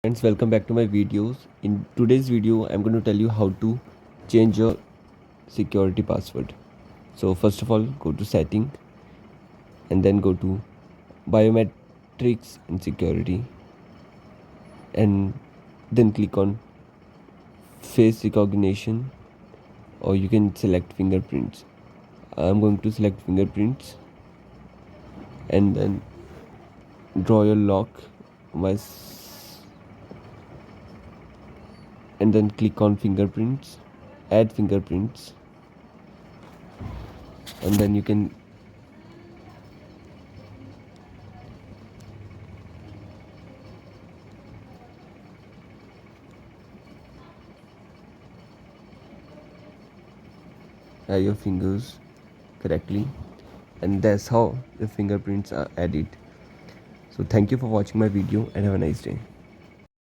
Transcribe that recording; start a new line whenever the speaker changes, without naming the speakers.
Friends, welcome back to my videos. In today's video I'm going to tell you how to change your security password. So first of all, go to setting and then go to biometrics and security, and then click on face recognition, or you can select fingerprints. I'm going to select fingerprints and then draw your lock and then click on fingerprints, add fingerprints, and then you can add your fingers correctly, and that's how the fingerprints are added. So thank you for watching my video and have a nice day.